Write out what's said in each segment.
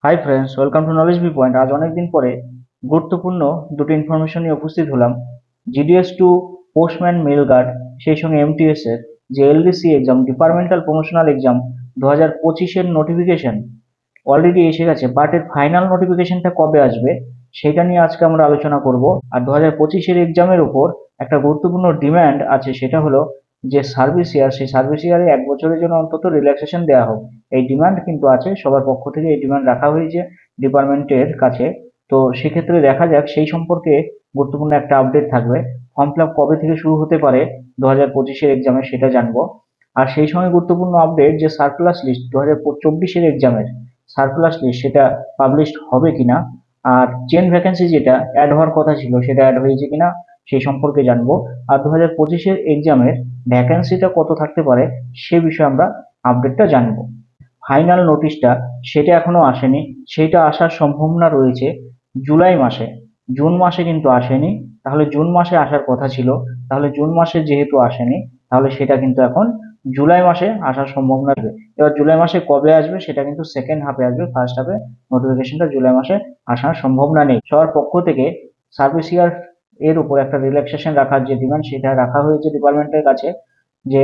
High friends, welcome to knowledge B point. আজ অনেকদিন পরে গুরুত্বপূর্ণ দুটো ইনফরমেশন নিয়ে উপস্থিত হলাম। GDS to postman mail guard, সেই সঙ্গে এমটিএস এর যে LDC exam, departmental promotional exam 2025-এর নোটিফিকেশন অলরেডি এসে গেছে, বাট এর ফাইনাল নোটিফিকেশনটা কবে আসবে সেটা নিয়ে আজকে আমরা আলোচনা করব। আর 2025-এর এক্সামের উপর একটা গুরুত্বপূর্ণ ডিমান্ড আছে, সেটা হলো যে সার্ভিস ইয়ার, সেই সার্ভিস ইয়ারে 1 বছরের জন্য অন্তত রিল্যাক্সেশন দেওয়া হোক। এই ডিমান্ড কিন্তু আছে, সবার পক্ষ থেকে এই ডিমান্ড রাখা হয়েছে ডিপার্টমেন্টের কাছে। তো সেক্ষেত্রে দেখা যাক, সেই সম্পর্কে গুরুত্বপূর্ণ একটা আপডেট থাকবে। ফর্ম ফিল আপ কবে থেকে শুরু হতে পারে 2025-এর এক্সামে সেটা জানবো। আর সেই সঙ্গে গুরুত্বপূর্ণ আপডেট যে সার্কুলার লিস্ট 2024-এর এক্সামের সার্কুলার লিস্ট সেটা পাবলিশড হবে কিনা, আর চেন ভ্যাকেন্সি যেটা অ্যাড হওয়ার কথা ছিল সেটা অ্যাড হয়েছে কিনা সেই সম্পর্কে জানবো। আর 2025-এর এক্সামের ভ্যাকেন্সিটা কত থাকতে পারে সে বিষয়ে আমরা আপডেটটা জানবো। ফাইনাল নোটিশটা সেটা এখনো আসেনি, সেটা আসার সম্ভাবনা রয়েছে জুলাই মাসে। জুন মাসে কিন্তু আসেনি, তাহলে জুন মাসে আসার কথা ছিল। তাহলে জুন মাসে যেহেতু আসেনি, তাহলে সেটা কিন্তু এখন জুলাই মাসে আসার সম্ভাবনা রয়েছে। এবার জুলাই মাসে কবে আসবে সেটা কিন্তু সেকেন্ড হাফে আসবে, ফার্স্ট হাফে নোটিফিকেশনটা জুলাই মাসে আসার সম্ভাবনা নেই। সবার পক্ষ থেকে সার্ভিস ইয়ার এর উপর একটা রিল্যাক্সেশন রাখার যে ডিমান্ড সেটা রাখা হয়েছে ডিপার্টমেন্টের কাছে, যে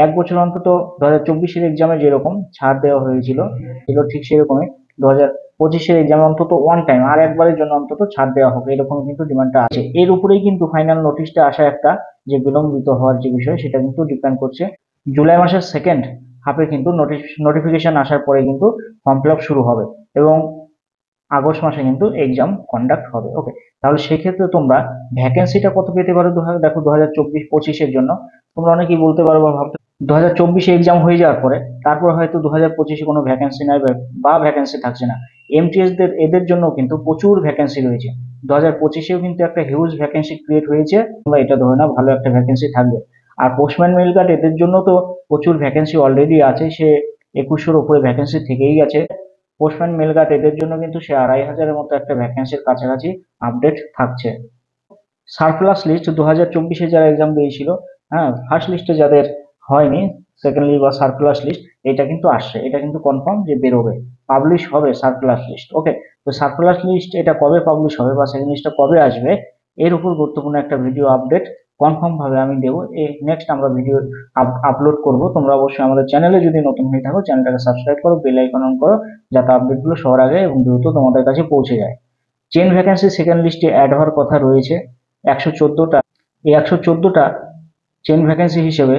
1 বছর অন্তত 2024-এর এক্সামে যেরকম ছাড় দেওয়া হয়েছিল ছিল ঠিক সেরকমই 2025-এর এক্সামে অন্তত ওয়ান টাইম আর একবারের জন্য অন্তত ছাড় দেওয়া হবে, এরকম কিন্তু ডিমান্ডটা আছে। এর উপরেই কিন্তু ফাইনাল নোটিশটা আসা একটা যে বিলম্বিত হওয়ার যে বিষয় সেটা কিন্তু ডিপেন্ড করছে। জুলাই মাসের সেকেন্ড হাফে কিন্তু নোটিফিকেশন আসার পরে কিন্তু ফর্ম ফিল আপ শুরু হবে এবং আগস্ট মাসে কিন্তু এক্সাম কন্ডাক্ট হবে। ওকে, তাহলে সেক্ষেত্রে তোমরা ভ্যাকেন্সিটা কত পেতে পারো দেখো 2024-25-এর জন্য। তোমরা অনেকেই বলতে পারো বা ভাবতে 2024-এ এক্সাম হয়ে যাওয়ার পরে তারপর হয়তো 2025-এ কোনো ভ্যাকেন্সি নাই বা ভ্যাকেন্সি থাকছে না। এমটিএস দের এদের জন্য কিন্তু প্রচুর ভ্যাকেন্সি রয়েছে। 2025-এও কিন্তু একটা হিউজ ভ্যাকেন্সি ক্রিয়েট হয়েছে, তোমরা এটা ধরে নাও ভালো একটা ভ্যাকেন্সি থাকবে। আর পোস্টম্যান মেল গার্ড এদের জন্য তো প্রচুর ভ্যাকেন্সি অলরেডি আছে, সে 2100-এর উপরে ভ্যাকেন্সি থেকেই গেছে। পোস্টম্যান মেল গার্ড এদের জন্য কিন্তু সে 2500-এর মতো একটা ভ্যাকেন্সির কাছাকাছি আপডেট থাকছে। সারপ্লাস লিস্ট 2024-এ যারা এক্সাম দিয়েছিল, হ্যাঁ, ফার্স্ট লিস্টে যাদের হয়নি, সেকেন্ডলি বা সার্কুলার লিস্ট, এটা কিন্তু আসছে, এটা কিন্তু কনফার্ম যে বেরোবে, পাবলিশ হবে সার্কুলার লিস্ট। ওকে, তো সার্কুলার লিস্ট এটা কবে পাবলিশ হবে বা সেকেন্ড লিস্টটা কবে আসবে এর উপর গুরুত্বপূর্ণ একটা ভিডিও আপডেট কনফার্ম ভাবে আমি দেবো। নেক্সট আমরা ভিডিও আপলোড করব। তোমরা অবশ্যই আমাদের চ্যানেলে যদি নতুন হয়ে থাকো চ্যানেলটাকে সাবস্ক্রাইব করো, বেল আইকন অন করো, যাতে আপডেটগুলো সবার আগে এবং দ্রুত তোমাদের কাছে পৌঁছে যায়। চেন ভ্যাকেন্সি সেকেন্ড লিস্টে অ্যাড হওয়ার কথা রয়েছে 114টা। এই 114টা চেন ভ্যাকেন্সি হিসেবে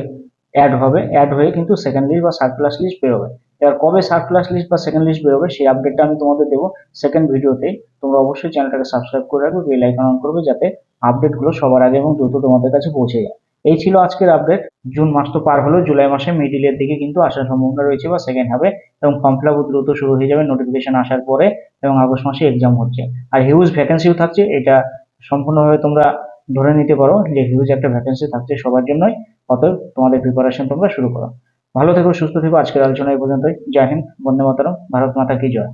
অ্যাড হয়ে কিন্তু সেকেন্ড লিস্ট বা সার্কুলার লিস্ট বেরোবে। এবার কবে সার্কুলার লিস্ট বা সেকেন্ড লিস্ট বেরোবে সেই আপডেটটা আমি তোমাদের দেবো সেকেন্ড ভিডিওতেই। তোমরা অবশ্যই চ্যানেলটাকে সাবস্ক্রাইব করে রাখবে, বেল আইকন অন করবে, যাতে আপডেটগুলো সবার আগে এবং দ্রুত তোমাদের কাছে পৌঁছে যায়। এই ছিল আজকের আপডেট। জুন মাস তো পার হলো, জুলাই মাসে মিডিলের দিকে কিন্তু আসার সম্ভাবনা রয়েছে বা সেকেন্ড হাফে, এবং ফর্ম ফিল আপ দ্রুত শুরু হয়ে যাবে নোটিফিকেশন আসার পরে, এবং আগস্ট মাসে এক্সাম হচ্ছে। আর হিউজ ভ্যাকেন্সিও থাকছে, এটা সম্পূর্ণভাবে তোমরা ধরে নিতে পারো যে হিউজ একটা ভ্যাকেন্সি থাকছে সবার জন্যই। অতএব তোমাদের প্রিপারেশন তোমরা শুরু করো। ভালো থেকো, সুস্থ থেকো। আজকের আলোচনা এই পর্যন্তই। জয় হিন্দ, বন্দে মাতরম, ভারত মাতা কি জয়।